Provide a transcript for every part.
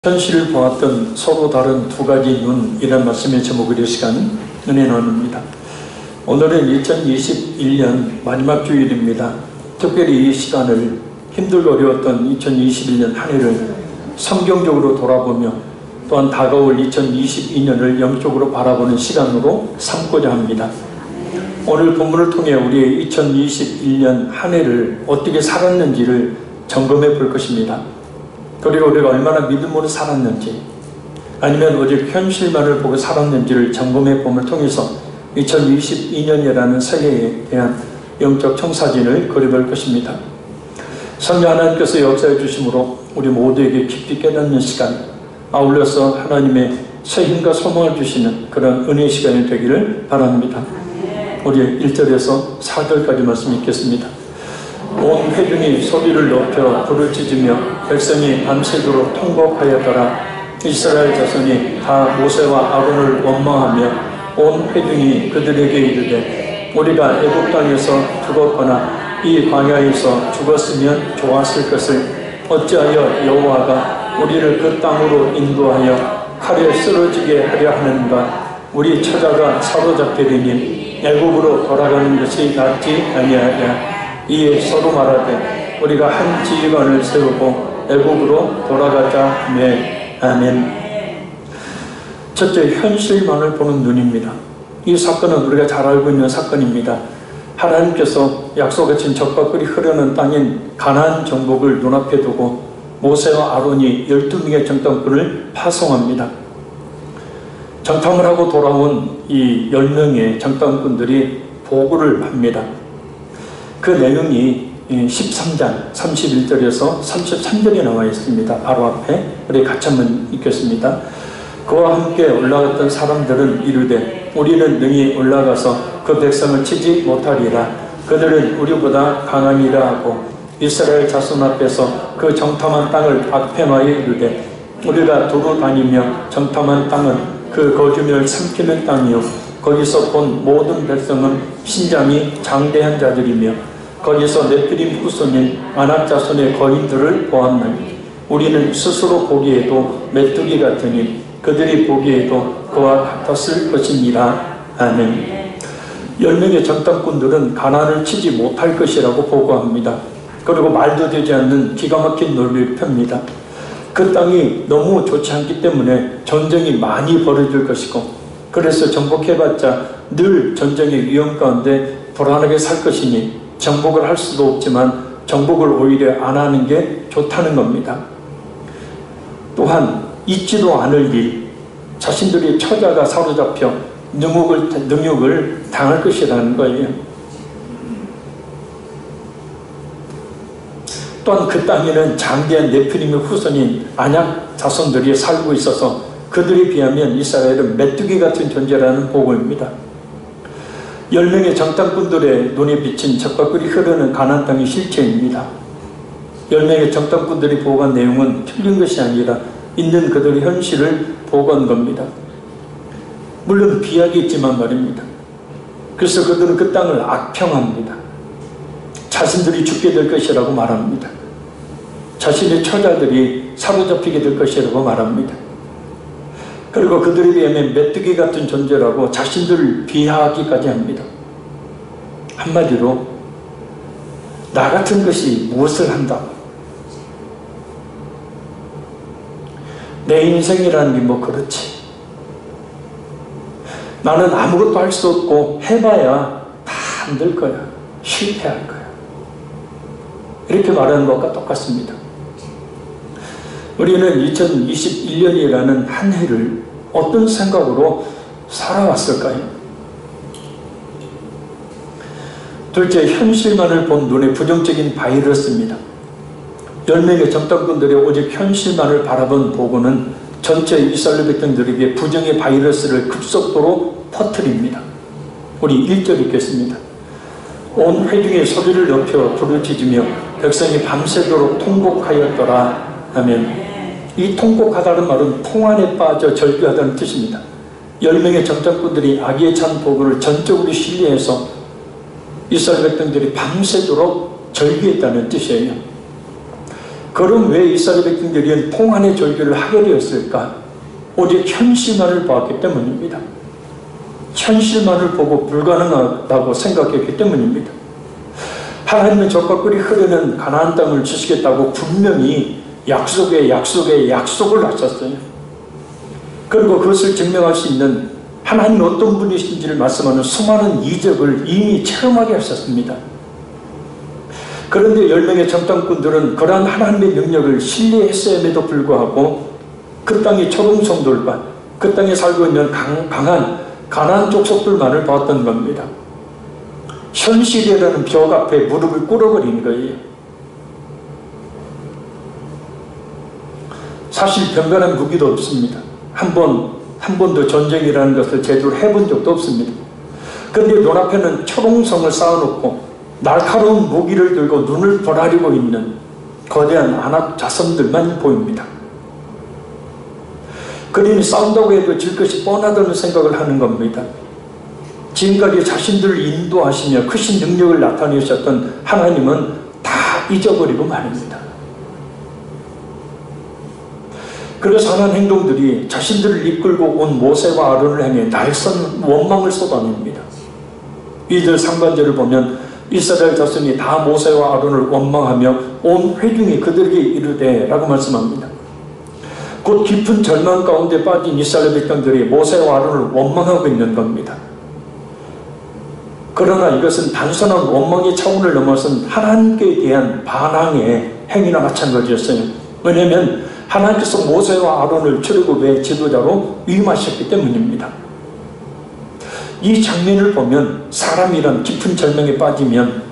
현실을 보았던 서로 다른 두 가지 눈이라는 말씀의 제목을 이 시간 은혜 나눕니다. 오늘은 2021년 마지막 주일입니다. 특별히 이 시간을 힘들고 어려웠던 2021년 한 해를 성경적으로 돌아보며 또한 다가올 2022년을 영적으로 바라보는 시간으로 삼고자 합니다. 오늘 본문을 통해 우리의 2021년 한 해를 어떻게 살았는지를 점검해 볼 것입니다. 그리고 우리가 얼마나 믿음으로 살았는지, 아니면 오직 현실만을 보고 살았는지를 점검해 봄을 통해서 2022년이라는 새해에 대한 영적 청사진을 그려볼 것입니다. 성령 하나님께서 역사해 주심으로 우리 모두에게 깊이 깨닫는 시간, 아울러서 하나님의 새 힘과 소망을 주시는 그런 은혜의 시간이 되기를 바랍니다. 우리 1절에서 4절까지 말씀 읽겠습니다. 온 회중이 소리를 높여 부르짖으며 백성이 밤새도록 통곡하였더라. 이스라엘 자손이 다 모세와 아론을 원망하며 온 회중이 그들에게 이르되 우리가 애굽 땅에서 죽었거나 이 광야에서 죽었으면 좋았을 것을 어찌하여 여호와가 우리를 그 땅으로 인도하여 칼에 쓰러지게 하려 하는가. 우리 처자가 사로잡히리니 애굽으로 돌아가는 것이 낫지 아니하랴. 이에 서로 말하되 우리가 한 지휘관을 세우고 애굽으로 돌아가자. 아멘. 첫째, 현실만을 보는 눈입니다. 이 사건은 우리가 잘 알고 있는 사건입니다. 하나님께서 약속하신 젖과 꿀이 흐르는 땅인 가나안 정복을 눈앞에 두고 모세와 아론이 12명의 정탐꾼을 파송합니다. 정탐을 하고 돌아온 이 10명의 정탐꾼들이 보고를 합니다. 그 내용이 13장 31절에서 33절에 나와 있습니다. 바로 앞에 우리 같이 한번 읽겠습니다. 그와 함께 올라갔던 사람들은 이르되 우리는 능히 올라가서 그 백성을 치지 못하리라. 그들은 우리보다 강하니라 하고 이스라엘 자손 앞에서 그 정탐한 땅을 악평하여 이르되 우리가 두루 다니며 정탐한 땅은 그 거주민을 삼키는 땅이요 거기서 본 모든 백성은 신장이 장대한 자들이며 거기서 네피림 후손인 아낙 자손의 거인들을 보았나니 우리는 스스로 보기에도 메뚜기 같으니 그들이 보기에도 그와 같았을 것이니라. 아멘. 10명의 정탐꾼들은 가나안을 치지 못할 것이라고 보고합니다. 그리고 말도 되지 않는 기가 막힌 논리를 펴니다. 그 땅이 너무 좋지 않기 때문에 전쟁이 많이 벌어질 것이고 그래서 정복해봤자 늘 전쟁의 위험 가운데 불안하게 살 것이니 정복을 할 수도 없지만 정복을 오히려 안 하는 게 좋다는 겁니다. 또한 잊지도 않을 일, 자신들의 처자가 사로잡혀 능욕을 당할 것이라는 거예요. 또한 그 땅에는 장대한 네피림의 후손인 아낙 자손들이 살고 있어서 그들에 비하면 이스라엘은 메뚜기 같은 존재라는 보고입니다. 10명의 정탐꾼들의 눈에 비친 젖과 꿀이 흐르는 가나안 땅의 실체입니다. 10명의 정탐꾼들이 보고한 내용은 틀린 것이 아니라 있는 그들의 현실을 보고한 겁니다. 물론 비약이 있지만 말입니다. 그래서 그들은 그 땅을 악평합니다. 자신들이 죽게 될 것이라고 말합니다. 자신의 처자들이 사로잡히게 될 것이라고 말합니다. 그리고 그들에 비하면 메뚜기 같은 존재라고 자신들을 비하하기까지 합니다. 한마디로 나 같은 것이 무엇을 한다고, 내 인생이라는 게 뭐 그렇지, 나는 아무것도 할 수 없고 해봐야 다 안 될 거야, 실패할 거야, 이렇게 말하는 것과 똑같습니다. 우리는 2021년이라는 한 해를 어떤 생각으로 살아왔을까요? 둘째, 현실만을 본 눈의 부정적인 바이러스입니다. 10명의 정탐꾼들이 오직 현실만을 바라본 보고는 전체 이스라엘 백성들에게 부정의 바이러스를 급속도로 퍼뜨립니다. 우리 1절 읽겠습니다. 온 회중의 소리를 높여 부르짖으며 백성이 밤새도록 통곡하였더라. 하면 이 통곡하다는 말은 통안에 빠져 절규하다는 뜻입니다. 10명의 정탐꾼들이 악에 찬 보고를 전적으로 신뢰해서 이스라엘 백성들이 밤새도록 절규했다는 뜻이에요. 그 그럼 왜 이스라엘 백성들이 평안의 절기를 하게 되었을까? 오직 현실만을 보았기 때문입니다. 현실만을 보고 불가능하다고 생각했기 때문입니다. 하나님은 적과 꿀이 흐르는 가나안 땅을 주시겠다고 분명히 약속에 약속을 하셨어요. 그리고 그것을 증명할 수 있는 하나님이 어떤 분이신지를 말씀하는 수많은 이적을 이미 체험하게 하셨습니다. 그런데 10명의 정탐꾼들은 그러한 하나님의 능력을 신뢰했음에도 불구하고 그 땅의 초롱성들과 그 땅에 살고 있는 강한 가나안 족속들만을 봤던 겁니다. 현실이라는 벽 앞에 무릎을 꿇어버린 거예요. 사실 변변한 무기도 없습니다. 한 번도 전쟁이라는 것을 제대로 해본 적도 없습니다. 그런데 눈앞에는 초롱성을 쌓아놓고 날카로운 무기를 들고 눈을 벌아리고 있는 거대한 아낙 자손들만 보입니다. 그러니 싸운다고 해도 질 것이 뻔하다는 생각을 하는 겁니다. 지금까지 자신들을 인도하시며 크신 능력을 나타내셨던 하나님은 다 잊어버리고 말입니다. 그래서 하는 행동들이 자신들을 이끌고 온 모세와 아론을 향해 날선 원망을 쏟아냅니다. 이들 상반절을 보면 이스라엘 자손이 다 모세와 아론을 원망하며 온 회중이 그들에게 이르되 라고 말씀합니다. 곧 깊은 절망 가운데 빠진 이스라엘 백성들이 모세와 아론을 원망하고 있는 겁니다. 그러나 이것은 단순한 원망의 차원을 넘어선 하나님께 대한 반항의 행위나 마찬가지였어요. 왜냐하면 하나님께서 모세와 아론을 출애굽의 지도자로 위임하셨기 때문입니다. 이 장면을 보면 사람이란 깊은 절망에 빠지면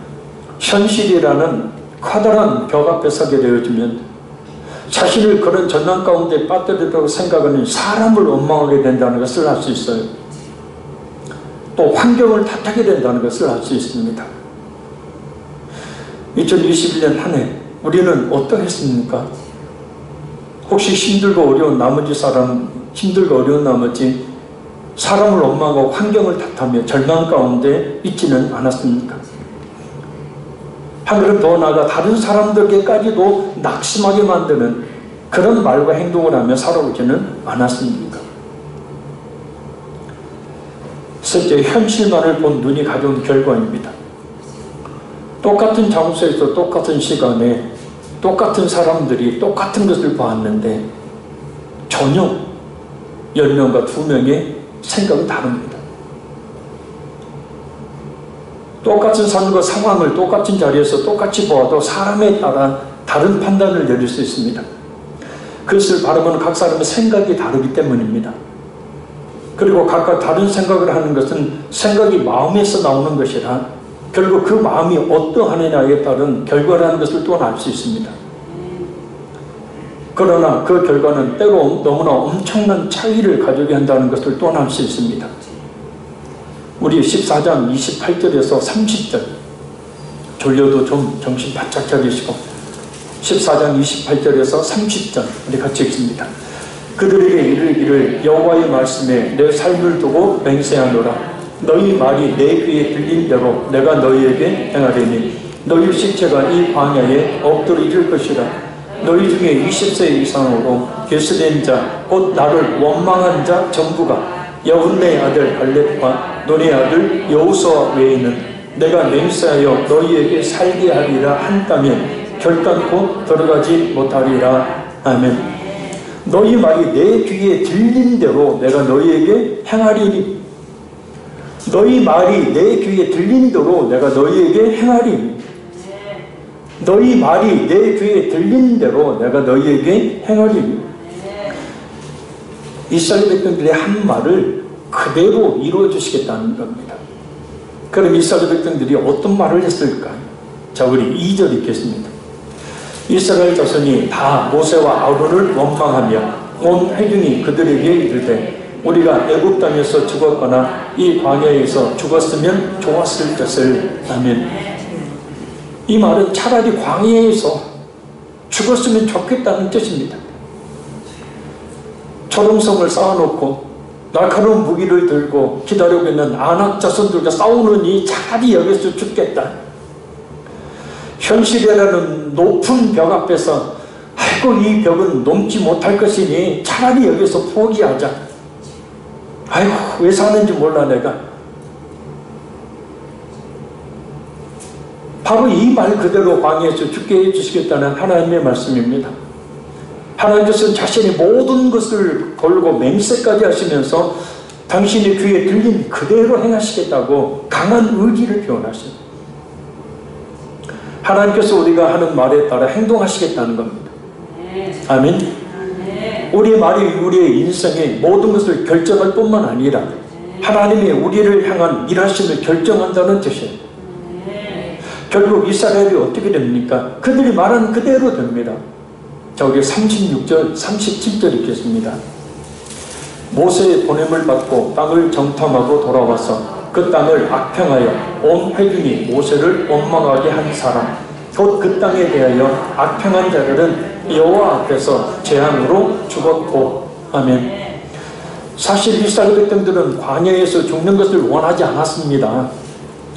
현실이라는 커다란 벽 앞에 서게 되어지면 자신을 그런 절망 가운데 빠뜨리라고 생각하는 사람을 원망하게 된다는 것을 알 수 있어요. 또 환경을 탓하게 된다는 것을 알 수 있습니다. 2021년 한 해 우리는 어떠했습니까? 혹시 힘들고 어려운 나머지 사람을 원망하고 환경을 탓하며 절망 가운데 있지는 않았습니까? 한 걸음 더 나아가 다른 사람들에게까지도 낙심하게 만드는 그런 말과 행동을 하며 살아오지는 않았습니까? 실제 현실만을 본 눈이 가져온 결과입니다. 똑같은 장소에서 똑같은 시간에 똑같은 사람들이 똑같은 것을 보았는데 전혀 10명과 2명의 생각은 다릅니다. 똑같은 삶과 상황을 똑같은 자리에서 똑같이 보아도 사람에 따라 다른 판단을 내릴 수 있습니다. 그것을 바라보는 각 사람의 생각이 다르기 때문입니다. 그리고 각각 다른 생각을 하는 것은 생각이 마음에서 나오는 것이라 결국 그 마음이 어떠하느냐에 따른 결과라는 것을 또한 알 수 있습니다. 그러나 그 결과는 때로 너무나 엄청난 차이를 가져게 한다는 것을 또한 알 수 있습니다. 우리 14장 28절에서 30절 졸려도 좀 정신 바짝 차리시고 14장 28절에서 30절 우리 같이 읽습니다. 그들에게 이르기를 여호와의 말씀에 내 삶을 두고 맹세하노라. 너희 말이 내 귀에 들린 대로 내가 너희에게 행하리니 너희 시체가 이 광야에 엎드러질 것이라. 너희 중에 20세 이상으로 계수된 자 곧 나를 원망한 자 전부가 여분네 아들 갈렙과 논의 아들 여호수아 외에는 내가 맹세하여 너희에게 살게 하리라 한다면 결단코 들어가지 못하리라. 아멘. 너희 말이 내 귀에 들린 대로 내가 너희에게 행하리니 너희 말이 내 귀에 들린 대로 내가 너희에게 행하리니 너희 말이 내 귀에 들린 대로 내가 너희에게 행하리니 이스라엘 백성들의 한 말을 그대로 이루어 주시겠다는 겁니다. 그럼 이스라엘 백성들이 어떤 말을 했을까? 자, 우리 2절 읽겠습니다. 이스라엘 자손이 다 모세와 아론을 원망하며 온 회중이 그들에게 이르되 우리가 애굽 땅에서 죽었거나 이 광야에서 죽었으면 좋았을 것을. 아멘. 이 말은 차라리 광야에서 죽었으면 좋겠다는 뜻입니다. 초롱성을 쌓아놓고 날카로운 무기를 들고 기다리고 있는 아낙 자손들과 싸우느니 차라리 여기서 죽겠다. 현실이라는 높은 벽 앞에서 결코 이 벽은 넘지 못할 것이니 차라리 여기서 포기하자. 아이고, 왜 사는지 몰라 내가. 바로 이 말 그대로 광야에서 죽게 해주시겠다는 하나님의 말씀입니다. 하나님께서는 자신의 모든 것을 걸고 맹세까지 하시면서 당신의 귀에 들린 그대로 행하시겠다고 강한 의지를 표현하십니다. 하나님께서 우리가 하는 말에 따라 행동하시겠다는 겁니다. 아멘. 우리의 말이 우리의 인생의 모든 것을 결정할 뿐만 아니라 하나님의 우리를 향한 일하심을 결정한다는 뜻이에요. 결국 이스라엘이 어떻게 됩니까? 그들이 말한 그대로 됩니다. 자, 우리 36절, 37절 읽겠습니다. 모세의 보냄을 받고 땅을 정탐하고 돌아와서 그 땅을 악평하여 온 회중이 모세를 원망하게 한 사람, 곧 그 땅에 대하여 악평한 자들은 여호와 앞에서 재앙으로 죽었고. 아멘. 사실 이스라엘 백성들은 광야에서 죽는 것을 원하지 않았습니다.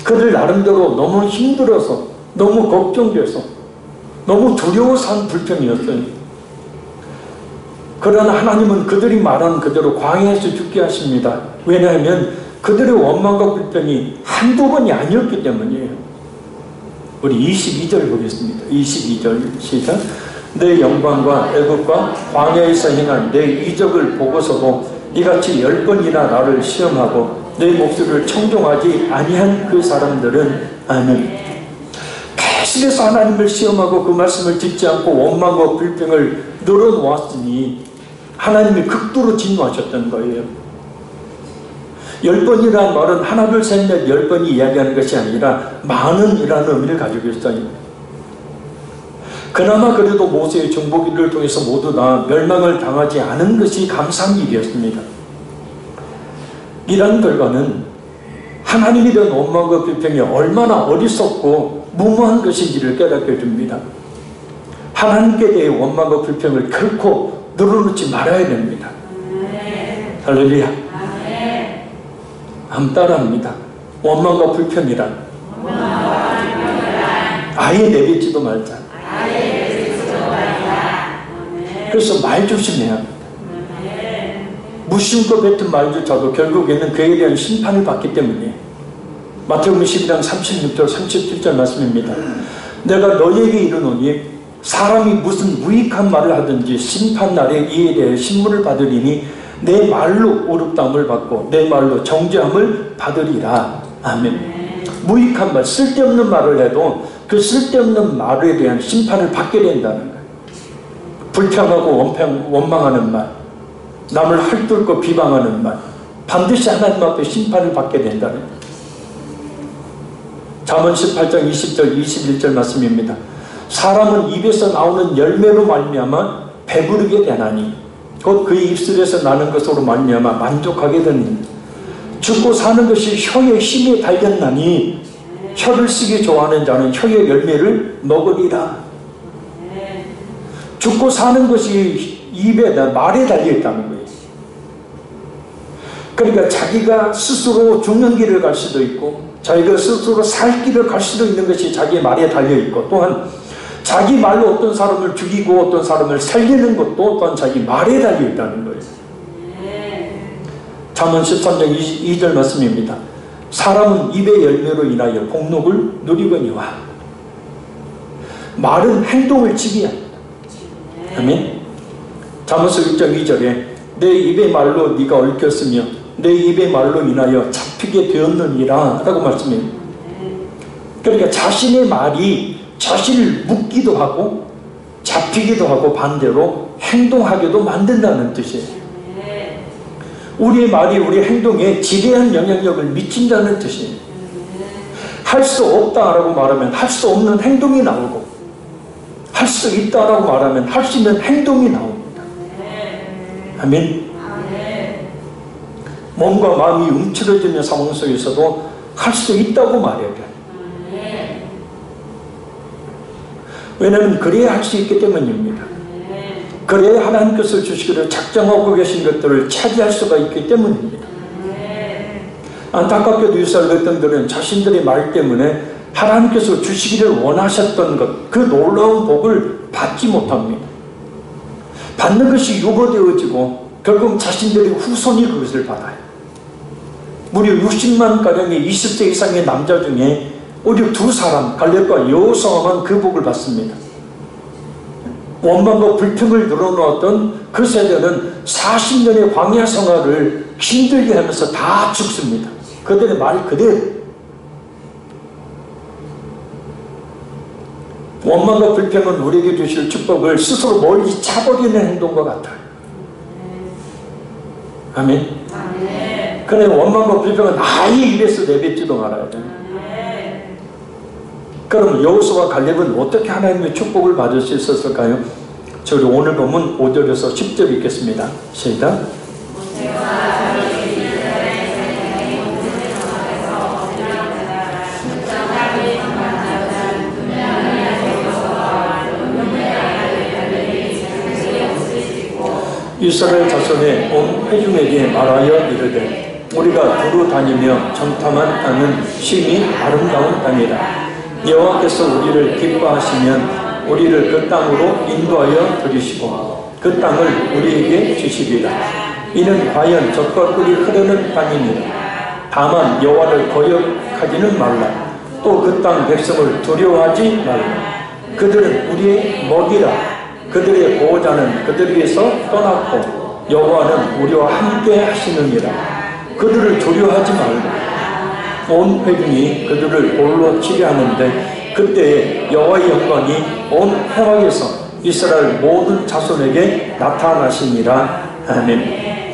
그들 나름대로 너무 힘들어서, 너무 걱정돼서, 너무 두려워서 한 불평이었어요. 그러나 하나님은 그들이 말한 그대로 광야에서 죽게 하십니다. 왜냐하면 그들의 원망과 불평이 한두 번이 아니었기 때문이에요. 우리 22절 보겠습니다. 22절 시작. 내 영광과 애국과 광야에서 행한 내 이적을 보고서도 이같이 10번이나 나를 시험하고 내 목소리를 청종하지 아니한 그 사람들은 아멘. 계속해서 하나님을 시험하고 그 말씀을 듣지 않고 원망과 불평을 늘어놓았으니 하나님이 극도로 진노하셨던 거예요. 10번이라는 말은 하나 둘 셋 넷 10번이 이야기하는 것이 아니라 많은이라는 의미를 가지고 있어요. 그나마 그래도 모세의 정복기를 통해서 모두 다 멸망을 당하지 않은 것이 감사한 일이었습니다. 이런 결과는 하나님에 대한 원망과 불평이 얼마나 어리석고 무모한 것인지를 깨닫게 줍니다. 하나님께 대해 원망과 불평을 결코 늘어놓지 말아야 됩니다. 할렐루야. 한번 따라합니다. 원망과 불평이란 아예 내뱉지도 말자. 그래서 말 조심해야 합니다. 무심코 뱉은 말조차도 결국에는 그에 대한 심판을 받기 때문에 마태복음 12장 36절 37절 말씀입니다. 내가 너희에게 이르노니 사람이 무슨 무익한 말을 하든지 심판날에 이에 대해 신문을 받으리니 내 말로 오륙담을 받고 내 말로 정죄함을 받으리라. 아멘. 무익한 말, 쓸데없는 말을 해도 그 쓸데없는 말에 대한 심판을 받게 된다는 거예요. 불평하고 원망하는 말, 남을 헐뜯고 비방하는 말, 반드시 하나님 앞에 심판을 받게 된다는 거예요. 잠언 18장 20절 21절 말씀입니다. 사람은 입에서 나오는 열매로 말미암아 배부르게 되나니 곧 그의 입술에서 나는 것으로 말미암아 만족하게 되니 죽고 사는 것이 혀의 힘에 달렸나니 혀를 쓰기 좋아하는 자는 혀의 열매를 먹으리라. 죽고 사는 것이 입에, 말에 달려있다는 거예요. 그러니까 자기가 스스로 죽는 길을 갈 수도 있고 자기가 스스로 살 길을 갈 수도 있는 것이 자기의 말에 달려있고 또한 자기 말로 어떤 사람을 죽이고 어떤 사람을 살리는 것도 또한 자기 말에 달려있다는 거예요. 잠언 13장 2절 말씀입니다. 사람은 입의 열매로 인하여 복록을 누리거니와. 말은 행동을 지배합니다. 아멘. 잠언서 6장 2절에 내 입의 말로 네가 얽혔으며 내 입의 말로 인하여 잡히게 되었느니라 라고 말씀해요. 그러니까 자신의 말이 자신을 묶기도 하고 잡히기도 하고 반대로 행동하게도 만든다는 뜻이에요. 우리의 말이 우리 행동에 지대한 영향력을 미친다는 뜻이에요. 할 수 없다라고 말하면 할 수 없는 행동이 나오고 할 수 있다라고 말하면 할 수 있는 행동이 나옵니다. 아멘. 몸과 마음이 움츠러지는 상황 속에서도 할 수 있다고 말해야 돼요. 왜냐하면 그래야 할 수 있기 때문입니다. 그래야 하나님께서 주시기로 작정하고 계신 것들을 차지할 수가 있기 때문입니다. 안타깝게도 이스라엘 백성들은 자신들의 말 때문에 하나님께서 주시기를 원하셨던 것, 그 놀라운 복을 받지 못합니다. 받는 것이 유보되어지고 결국 자신들의 후손이 그것을 받아요. 무려 60만 가량의 20세 이상의 남자 중에 오직 2사람 갈렙과 여호수아만 그 복을 받습니다. 원망과 불평을 늘어놓았던 그 세대는 40년의 광야 생활을 힘들게 하면서 다 죽습니다. 그들의 말 그대로. 원망과 불평은 우리에게 주실 축복을 스스로 멀리 차버리는 행동과 같아요. 아멘. 그래, 원망과 불평은 아예 입에서 내뱉지도 말아야 돼요. 그럼 여호수아와 갈렙은 어떻게 하나님의 축복을 받을 수 있었을까요? 저희 오늘 보면 5절에서 10절 읽겠습니다. 시작. 이스라엘 자손의 온 회중에게 말하여 이르되 우리가 두루 다니며 정탐한 땅은 심히 아름다운 땅이라. 여호와께서 우리를 기뻐하시면 우리를 그 땅으로 인도하여 들이시고 그 땅을 우리에게 주시리라. 이는 과연 젖과 꿀이 흐르는 땅이니라. 다만 여호와를 거역하지는 말라. 또 그 땅 백성을 두려워하지 말라. 그들은 우리의 먹이라. 그들의 보호자는 그들에게서 떠났고 여호와는 우리와 함께 하시느니라. 그들을 두려워하지 말라. 온 회중이 그들을 볼로 치게 하는데 그때에 여호와의 영광이 온 해막에서 이스라엘 모든 자손에게 나타나시니라. 아멘.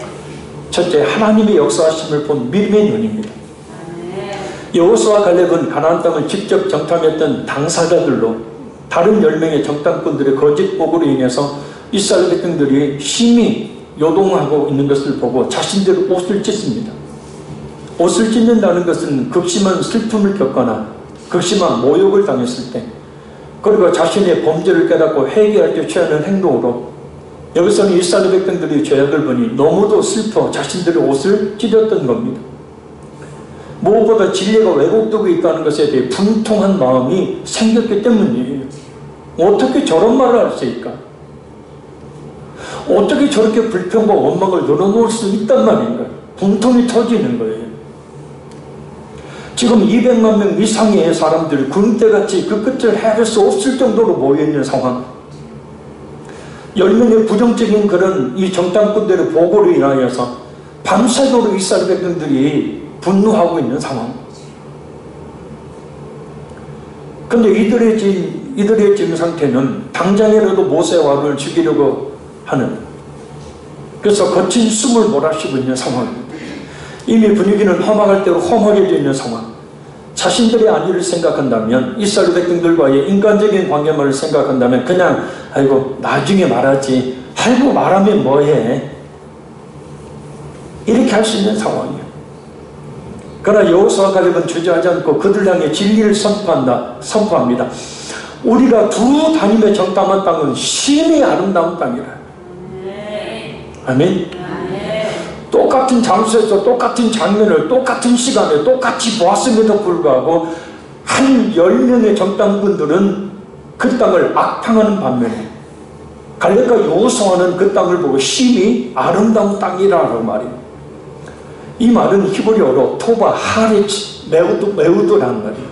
첫째, 하나님의 역사하심을 본 믿음의 눈입니다. 여호수아와 갈렙은 가나안 땅을 직접 정탐했던 당사자들로 다른 10명의 정탐꾼들의 거짓 보고로 인해서 이스라엘 백성들이 심히 요동하고 있는 것을 보고 자신들의 옷을 찢습니다. 옷을 찢는다는 것은 극심한 슬픔을 겪거나 극심한 모욕을 당했을 때, 그리고 자신의 범죄를 깨닫고 회개할 때 취하는 행동으로, 여기서는 이스라엘 백성들이 죄악을 보니 너무도 슬퍼 자신들의 옷을 찢었던 겁니다. 무엇보다 진리가 왜곡되고 있다는 것에 대해 분통한 마음이 생겼기 때문이에요. 어떻게 저런 말을 할 수 있을까? 어떻게 저렇게 불평과 원망을 늘어놓을 수 있단 말인가요? 분통이 터지는 거예요. 지금 200만 명 이상의 사람들이 군대같이 그 끝을 헤아릴 수 없을 정도로 모여있는 상황. 10명의 부정적인 그런 이 정탐꾼들의 보고로 인하여서 밤새도록 이스라엘 백성들이 분노하고 있는 상황. 근데 이들의 지금 상태는 당장이라도 모세와 아론을 죽이려고 하는, 그래서 거친 숨을 몰아쉬고 있는 상황입니다. 이미 분위기는 험악할 대로 험하게져 있는 상황. 자신들의 안위를 생각한다면, 이스라엘 백성들과의 인간적인 관계만을 생각한다면 그냥 아이고 나중에 말하지, 아이고 말하면 뭐해, 이렇게 할 수 있는 상황이에요. 그러나 여호수아와 갈렙은 주저하지 않고 그들 향해 진리를 선포합니다. 우리가 두루 다니며 정탐한 땅은 심히 아름다운 땅이라. 아멘. 똑같은 장소에서 똑같은 장면을 똑같은 시간에 똑같이 보았음에도 불구하고 한 10명의 정탐꾼들은 그 땅을 악평하는 반면에 갈렙과 여호수아는 그 땅을 보고 심히 아름다운 땅이라고 말입니다. 이 말은 히브리어로 토바, 하레치, 메우드라는 말이에요.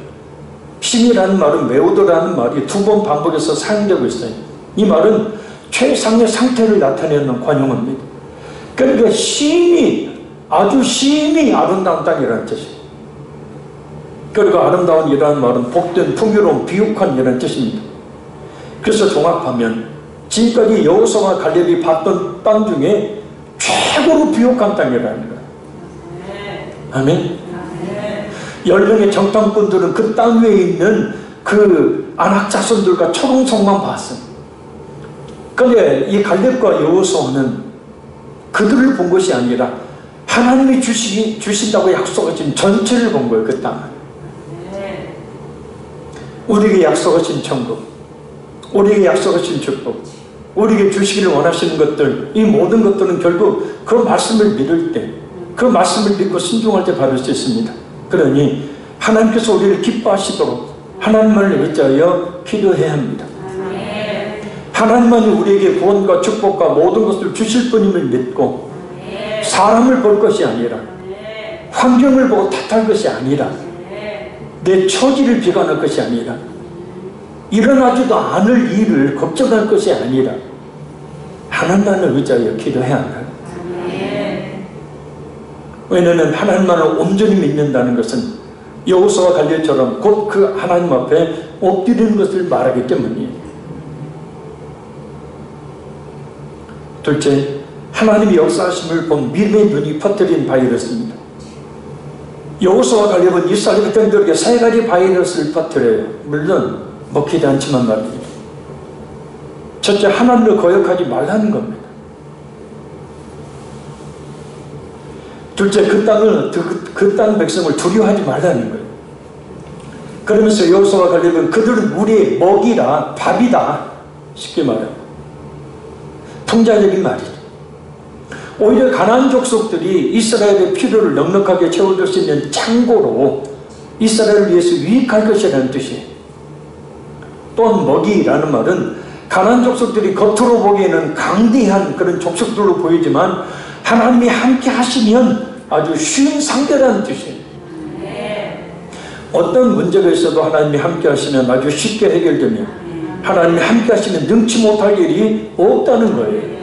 심이라는 말은 메우드라는 말이 2번 반복해서 사용되고 있어요. 이 말은 최상의 상태를 나타내는 관용어입니다. 그러니까 아주 심히 아름다운 땅이라는 뜻이에요. 그리고 아름다운이라는 말은 복된, 풍요로운, 비옥한 이라는 뜻입니다. 그래서 종합하면 지금까지 여호수아와 갈렙이 봤던 땅 중에 최고로 비옥한 땅이라는 거예요. 아멘. 10명의 정탐꾼들은 그 땅 위에 있는 그 아낙 자손들과 초롱성만 봤어요. 그런데 이 갈렙과 여호수아는 그들을 본 것이 아니라 하나님이 주신다고 약속하신 전체를 본 거예요. 그 땅을. 우리에게 약속하신 천국, 우리에게 약속하신 축복, 우리에게 주시기를 원하시는 것들, 이 모든 것들은 결국 그 말씀을 믿을 때, 그 말씀을 믿고 순종할 때 받을 수 있습니다. 그러니 하나님께서 우리를 기뻐하시도록 하나님을 의지하여 기도해야 합니다. 하나님만이 우리에게 구원과 축복과 모든 것을 주실 분임을 믿고 사람을 볼 것이 아니라 환경을 보고 탓할 것이 아니라 내 처지를 비관할 것이 아니라 일어나지도 않을 일을 걱정할 것이 아니라 하나님만을 의지하여 기도해야 한다. 왜냐하면 하나님만을 온전히 믿는다는 것은 여호수아와 갈렙처럼 곧 그 하나님 앞에 엎드리는 것을 말하기 때문이에요. 둘째, 하나님의 역사하심을 본 믿음의 눈이 퍼뜨린 바이러스입니다. 여호수아와 갈렙은 이스라엘 백성들에게 세 가지 바이러스를 퍼뜨려요. 물론 먹히지 않지만 말입니다. 첫째, 하나님을 거역하지 말라는 겁니다. 둘째, 그 땅 백성을 두려워하지 말라는 거예요. 그러면서 여호수아와 갈렙은 그들은 우리의 먹이라, 밥이다, 쉽게 말해요. 풍자적인 말이죠. 오히려 가나안 족속들이 이스라엘의 필요를 넉넉하게 채워줄 수 있는 창고로 이스라엘을 위해서 유익할 것이라는 뜻이에요. 또한 먹이라는 말은 가나안 족속들이 겉으로 보기에는 강대한 그런 족속들로 보이지만 하나님이 함께 하시면 아주 쉬운 상대라는 뜻이에요. 어떤 문제가 있어도 하나님이 함께 하시면 아주 쉽게 해결되며 하나님이 함께 하시면 능치 못할 일이 없다는 거예요.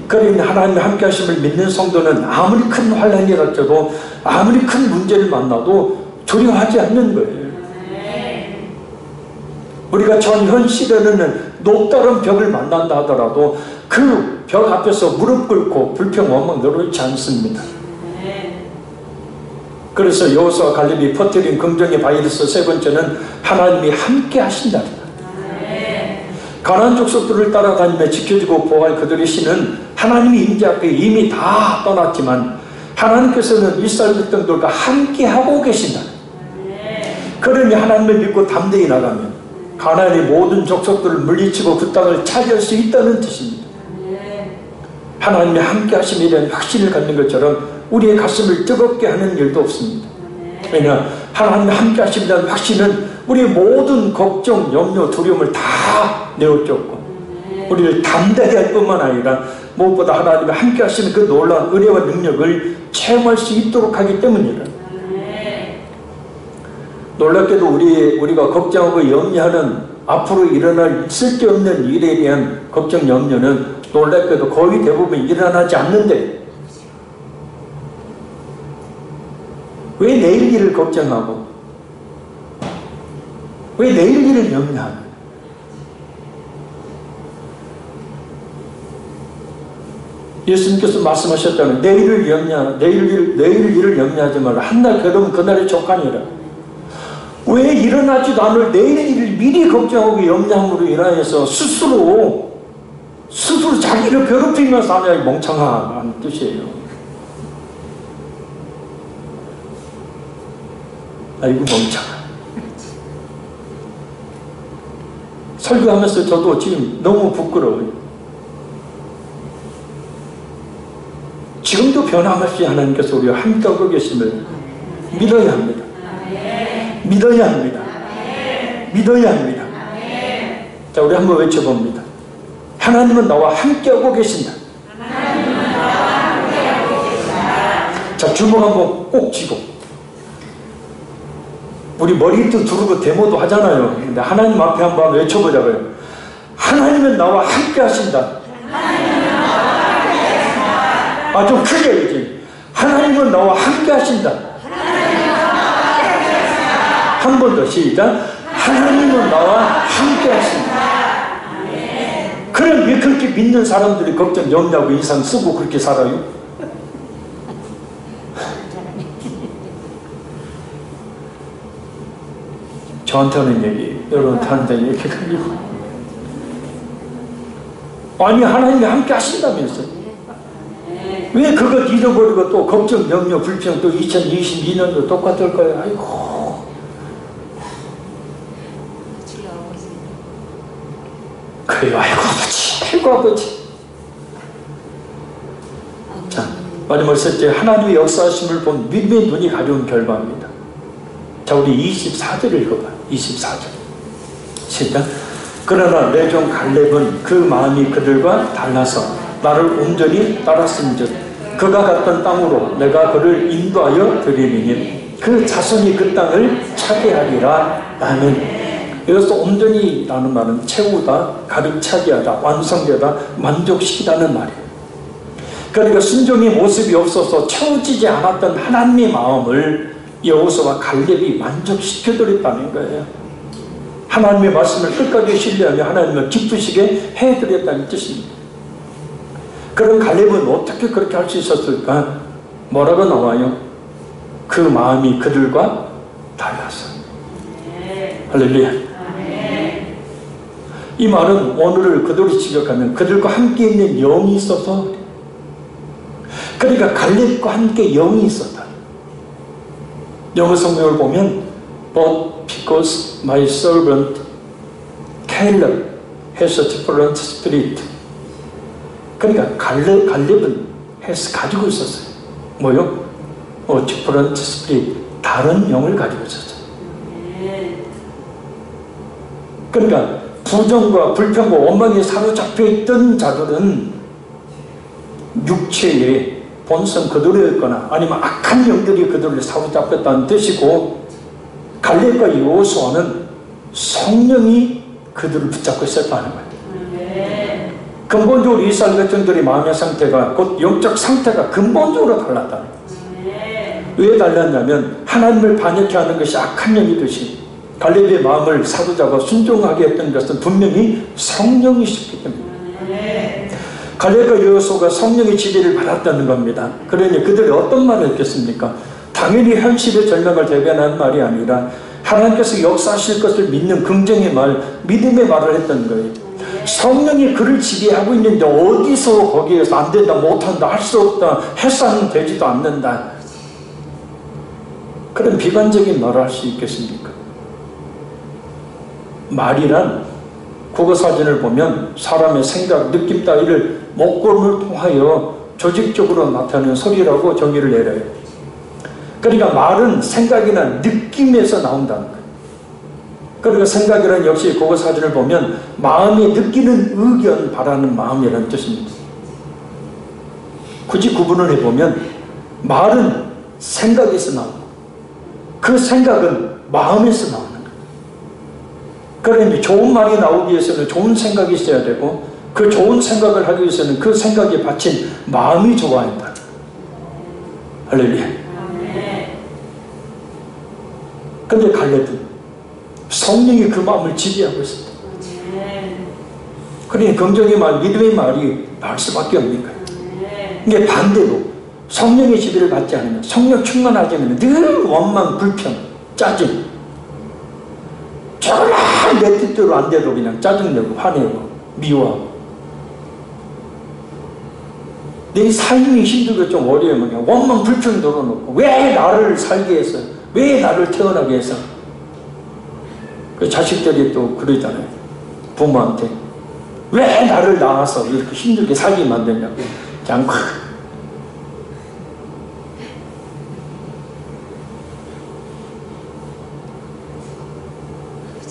그러니 하나님이 함께 하심을 믿는 성도는 아무리 큰 환난이랄지라도 아무리 큰 문제를 만나도 두려워하지 않는 거예요. 우리가 현 시대는 높다른 벽을 만난다 하더라도 그 벽 앞에서 무릎 꿇고 불평원망 늘어있지 않습니다. 그래서 여호수아 갈렙이 퍼뜨린 긍정의 바이러스 세 번째는 하나님이 함께 하신다. 가나안 족속들을 따라다니며 지켜주고 보호할 그들의 신은 하나님의 임재 앞에 이미 다 떠났지만 하나님께서는 이스라엘 백성들과 함께하고 계신다. 그러니 하나님을 믿고 담대히 나가면 가나안의 모든 족속들을 물리치고 그 땅을 차지할 수 있다는 뜻입니다. 하나님이 함께 하심에 대한 확신을 갖는 것처럼 우리의 가슴을 뜨겁게 하는 일도 없습니다. 왜냐, 하나님이 함께 하심에 대한 확신은 우리의 모든 걱정, 염려, 두려움을 다 내어쫓고 우리를 담대하게 할 뿐만 아니라 무엇보다 하나님이 함께 하시는 그 놀라운 은혜와 능력을 체험할 수 있도록 하기 때문이다. 놀랍게도 우리가 걱정하고 염려하는 앞으로 일어날 쓸데없는 일에 대한 걱정, 염려는 놀랍게도 거의 대부분 일어나지 않는데 왜 내일 일을 걱정하고 왜 내일 일을 염려하는? 예수님께서 말씀하셨다는 내일 일을 염려하지 말라. 한날 괴로우면 그날이 족하니라. 왜 일어나지도 않을 내일 일을 미리 걱정하고 염려함으로 인하여서 스스로 자기를 괴롭히면서 하냐, 이 멍청한 뜻이에요. 아이고 멍청아. 설교하면서 저도 지금 너무 부끄러워요. 지금도 변함없이 하나님께서 우리와 함께하고 계심을 믿어야 합니다. 믿어야 합니다. 믿어야 합니다. 자, 우리 한번 외쳐봅니다. 하나님은 나와 함께하고 계신다. 자, 주먹 한번 꼭 쥐고 우리 머리도 두르고 데모도 하잖아요. 근데 하나님 앞에 한번 외쳐보자고요. 하나님은 나와 함께 하신다. 아, 좀 크게 얘기해. 하나님은 나와 함께 하신다. 한 번 더 시작. 하나님은 나와 함께 하신다. 그럼 왜 그렇게 믿는 사람들이 걱정, 염려하고 인상 쓰고 그렇게 살아요? 저한테 하는 얘기, 여러분한테 이렇게 하고. 아니, 하나님이 함께 하신다면서. 왜 그것 잃어버리고 또 걱정, 염려, 불평 또 2022년도 똑같을 거예요. 아이고. 그래요. 아이고 아버지, 아이고 아버지. 자, 마지막 셋째, 하나님의 역사하심을 본 믿음의 눈이 가져온 결과입니다. 자, 우리 24절 읽어봐. 24절 시작. 그러나 내 종 갈렙은 그 마음이 그들과 달라서 나를 온전히 따랐은즉 그가 갔던 땅으로 내가 그를 인도하여 드리리니 그 자손이 그 땅을 차지하리라. 아멘. 여기서 온전히 라는 말은 채우다, 가득 차지하다, 완성되다, 만족시키다는 말이에요. 그러니까 순종의 모습이 없어서 채워지지 않았던 하나님의 마음을 여호수아와 갈렙이 만족시켜드렸다는 거예요. 하나님의 말씀을 끝까지 신뢰하며 하나님을 기쁘시게 해드렸다는 뜻입니다. 그럼 갈렙은 어떻게 그렇게 할 수 있었을까? 뭐라고 나와요? 그 마음이 그들과 달라서. 할렐루야. 이 말은 오늘을 그대로 지적하면 그들과 함께 있는 영이 있어서, 그러니까 갈렙과 함께 영이 있었다. 영어 성경을 보면 But because my servant Caleb has a different spirit. 그러니까 갈렙은 가지고 있었어요. 뭐요? different spirit. 다른 영을 가지고 있었어요. 그러니까 부정과 불평과 원망에 사로잡혀 있던 자들은 육체의 본성 그대로였거나 아니면 악한 영들이 그들을 사로잡혔다는 뜻이고, 갈렙과 여호수아는 성령이 그들을 붙잡고 있었다는 거예요. 근본적으로 이스라엘 백성들의 마음의 상태가, 곧 영적 상태가 근본적으로 달랐다는 거예요. 왜 달랐냐면 하나님을 반역케 하는 것이 악한 영이듯이 갈렙의 마음을 사로잡아 순종하게 했던 것은 분명히 성령이셨기 때문에, 갈렙과 여호수아가 성령의 지배를 받았다는 겁니다. 그러니 그들이 어떤 말을 했겠습니까? 당연히 현실의 절망을 대변하는 말이 아니라 하나님께서 역사하실 것을 믿는 긍정의 말, 믿음의 말을 했던 거예요. 성령이 그를 지배하고 있는데 어디서 거기에서 안 된다, 못한다, 할 수 없다, 해서는 되지도 않는다, 그런 비관적인 말을 할 수 있겠습니까? 말이란 국어사전을 보면 사람의 생각, 느낌 따위를 목걸음을 통하여 조직적으로 나타내는 소리라고 정의를 내려요. 그러니까 말은 생각이나 느낌에서 나온다는 거예요. 그러니까 생각이란 역시 국어사전을 보면 마음이 느끼는 의견, 바라는 마음이라는 뜻입니다. 굳이 구분을 해보면 말은 생각에서 나오고 그 생각은 마음에서 나오는 거예요. 그러니 좋은 말이 나오기 위해서는 좋은 생각이 있어야 되고, 그 좋은 생각을 하기 위해서는 그 생각에 바친 마음이 좋아야 한다. 할렐루야. 근데 갈렙은 성령이 그 마음을 지배하고 있었다. 그러니 긍정의 말, 믿음의 말이 나올 수밖에 없는 거예요. 이게 반대로 성령의 지배를 받지 않으면, 성령 충만하지 않으면 늘 원망, 불평, 짜증, 저라 내 뜻대로 안 돼도 그냥 짜증내고 화내고 미워하고, 내 삶이 힘들고 좀 어려우면 그냥 원망, 불평 늘어놓고, 왜 나를 살게 해서, 왜 나를 태어나게 해서. 그 자식들이 또 그러잖아요. 부모한테 왜 나를 낳아서 이렇게 힘들게 살게 만드냐고. 그냥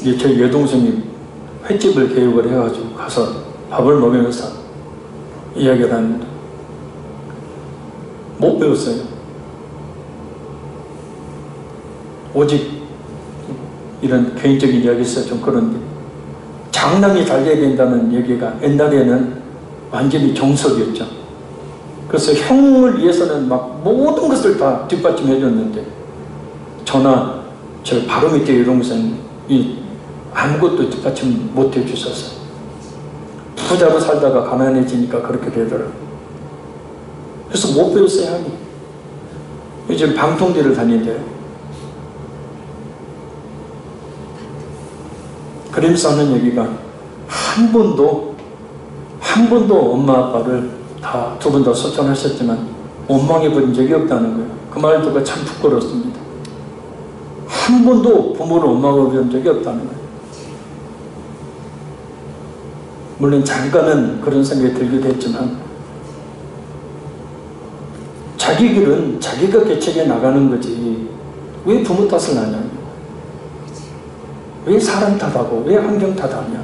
이제 저희 여동생이 횟집을 개업을 해가지고 가서 밥을 먹으면서 이야기를 하는데 못 배웠어요. 오직 이런 개인적인 이야기 있어요. 좀 그런데 장남이 잘 돼야 된다는 얘기가 옛날에는 완전히 정석이었죠. 그래서 형을 위해서는 막 모든 것을 다 뒷받침해 줬는데, 저나 저 바로 밑에 여동생이 아무것도 뒷받침 못 해주셔서 부자로 살다가 가난해지니까 그렇게 되더라고요. 그래서 못 배웠어요. 형이 요즘 방통대를 다닌대요. 그러면서 하는 얘기가 한 번도 엄마 아빠를 다 두 분 다 소천하셨지만 원망해 본 적이 없다는 거예요. 그 말 듣고 참 부끄럽습니다. 한 번도 부모를 원망해 본 적이 없다는 거예요. 물론 잠깐은 그런 생각이 들기도 했지만, 자기 길은 자기가 개척해 나가는 거지 왜 부모 탓을 하냐, 왜 사람 탓하고 왜 환경 탓하냐.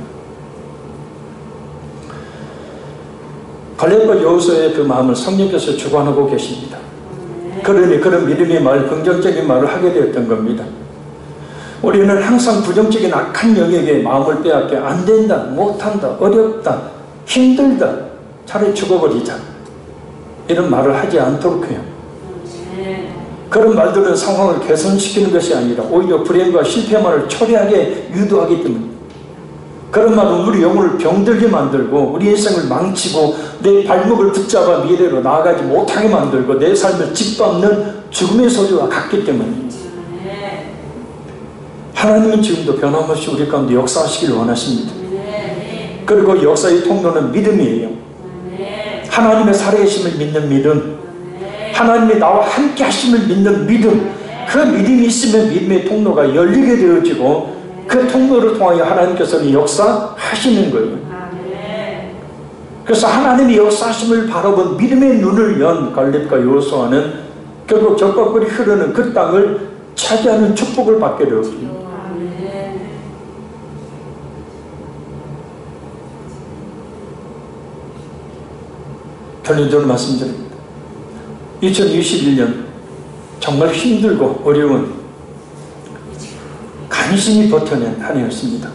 갈렙과 여호수아의 그 마음을 성령께서 주관하고 계십니다. 그러니 그런 믿음의 말, 긍정적인 말을 하게 되었던 겁니다. 우리는 항상 부정적인 악한 영역에 마음을 빼앗겨 안 된다, 못한다, 어렵다, 힘들다, 차라리 죽어버리자, 이런 말을 하지 않도록 해요. 그런 말들은 상황을 개선시키는 것이 아니라 오히려 불행과 실패만을 초래하게 유도하기 때문에, 그런 말은 우리 영혼을 병들게 만들고 우리 인생을 망치고 내 발목을 붙잡아 미래로 나아가지 못하게 만들고 내 삶을 짓밟는 죽음의 소리와 같기 때문입니다. 하나님은 지금도 변함없이 우리 가운데 역사하시길 원하십니다. 그리고 역사의 통로는 믿음이에요. 하나님의 살아계심을 믿는 믿음, 하나님이 나와 함께 하심을 믿는 믿음, 그 믿음이 있으면 믿음의 통로가 열리게 되어지고 그 통로를 통하여 하나님께서는 역사하시는 거예요. 그래서 하나님의 역사하심을 바라본 믿음의 눈을 연 갈렙과 여호수아는 결국 적과 꿀이 흐르는 그 땅을 차지하는 축복을 받게 되었습니다. 결론적으로 말씀드립니다. 2021년 정말 힘들고 어려운, 간신히 버텨낸 한 해였습니다.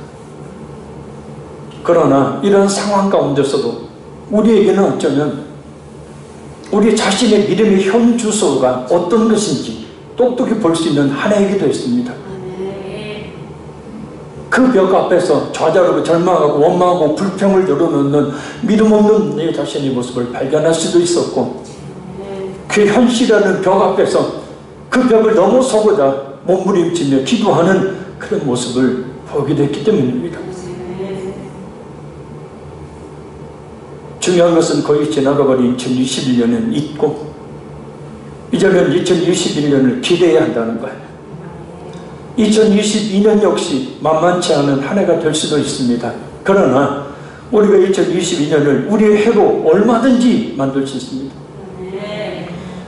그러나 이런 상황 가운데서도 우리에게는 어쩌면 우리 자신의 믿음의 현 주소가 어떤 것인지 똑똑히 볼 수 있는 한 해이기도 했습니다. 그 벽 앞에서 좌절하고 절망하고 원망하고 불평을 늘어놓는 믿음 없는 내 자신의 모습을 발견할 수도 있었고, 그 현실이라는 벽 앞에서 그 벽을 넘어서고자 몸부림치며 기도하는 그런 모습을 보기도 했기 때문입니다. 중요한 것은 거의 지나가버린 2021년은 잊고 이제는 2021년을 기대해야 한다는 거예요. 2022년 역시 만만치 않은 한 해가 될 수도 있습니다. 그러나 우리가 2022년을 우리의 해로 얼마든지 만들 수 있습니다.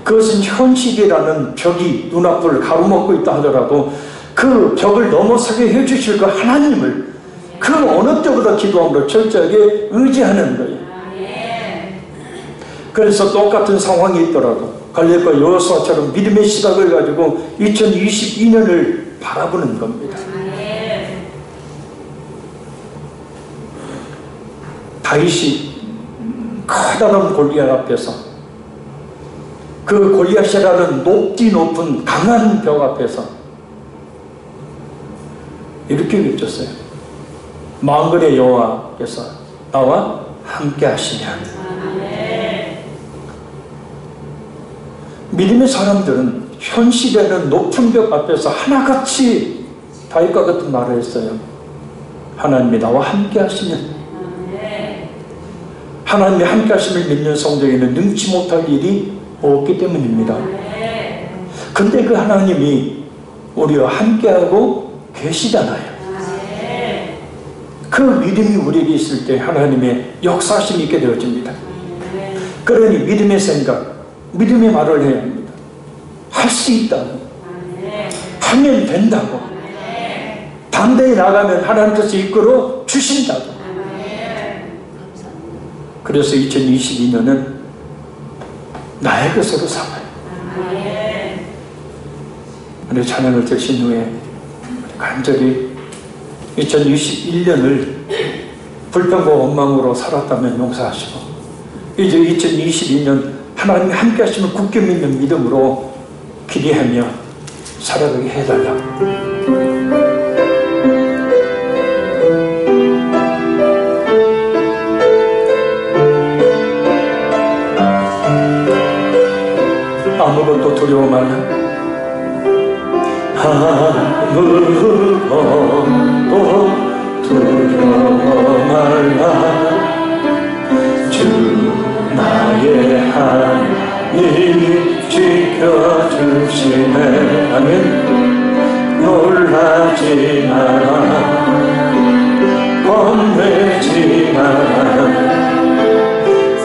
그것은 현실이라는 벽이 눈앞을 가로막고 있다 하더라도 그 벽을 넘어서게 해주실 그 하나님을 그 어느 때보다 기도함으로 철저하게 의지하는 거예요. 그래서 똑같은 상황이 있더라도 갈렙과 여호수아처럼 믿음의 시각을 가지고 2022년을 바라보는 겁니다. 다윗이 커다란 골리앗 앞에서, 그 골리앗이라는 높은 강한 벽 앞에서 이렇게 외쳤어요. 만군의 여호와께서 나와 함께 하시냐. 믿음의 사람들은 현실에는 높은 벽 앞에서 하나같이 다윗과 같은 말을 했어요. 하나님이 나와 함께 하시면, 하나님이 함께 하심을 믿는 성도에게는 능치 못할 일이 없기 때문입니다. 근데 그 하나님이 우리와 함께하고 계시잖아요. 그 믿음이 우리에게 있을 때 하나님의 역사심이 있게 되어집니다. 그러니 믿음의 생각, 믿음의 말을 해야 합니다. 할 수 있다고, 하면 된다고, 담대히 나가면 하나님께서 이끌어 주신다고. 그래서 2022년은 나의 것으로 삼아요. 우리 찬양을 드신 후에 간절히 2021년을 불평과 원망으로 살았다면 용서하시고, 이제 2022년 하나님이 함께 하시면 굳게 믿는 믿음으로 기대하며 살아가게 해달라고. 아무것도 두려워 말라. 아무것도 두려워 말라. 주 나의 하나님이 지켜주시네. 아멘. 놀라지 마라, 겁내지 마라.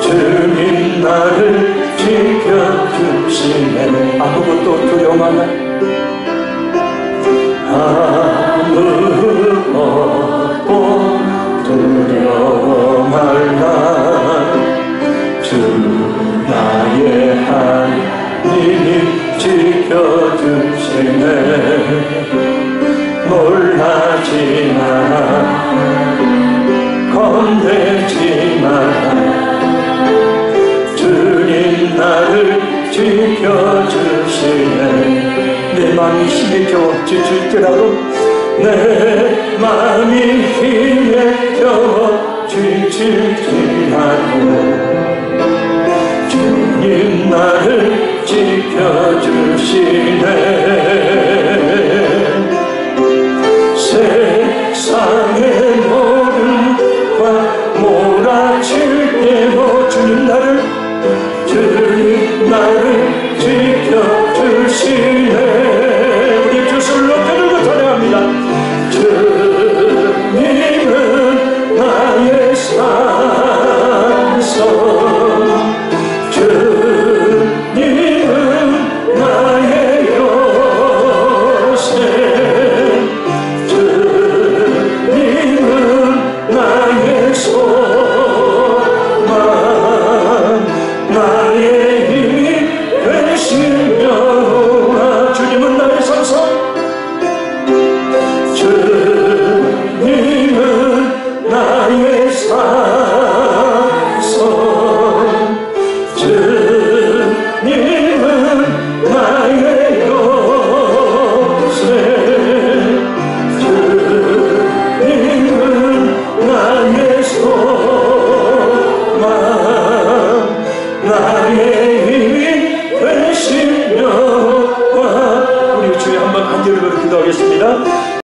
주님 나를 지켜주시네. 아무것도 두려워 말라. 아무것도 두려워 말라. 주 지켜주시네. 내 마음이 힘에 겨워 지칠지라도 내 마음이 힘에 겨워 지칠지라도 주님 나를 지켜주시네. 세상의 모든 과 몰아칠 때도 주님 나를 지켜주시네. 우리 두 손을 높여 들고 찬양합니다. 주님은 나의 산성, 주님은 나의 요새, 주님은 나의 소망, 나의 힘이 되시며. 주님은 나의 산성, 주님은 나의 산성,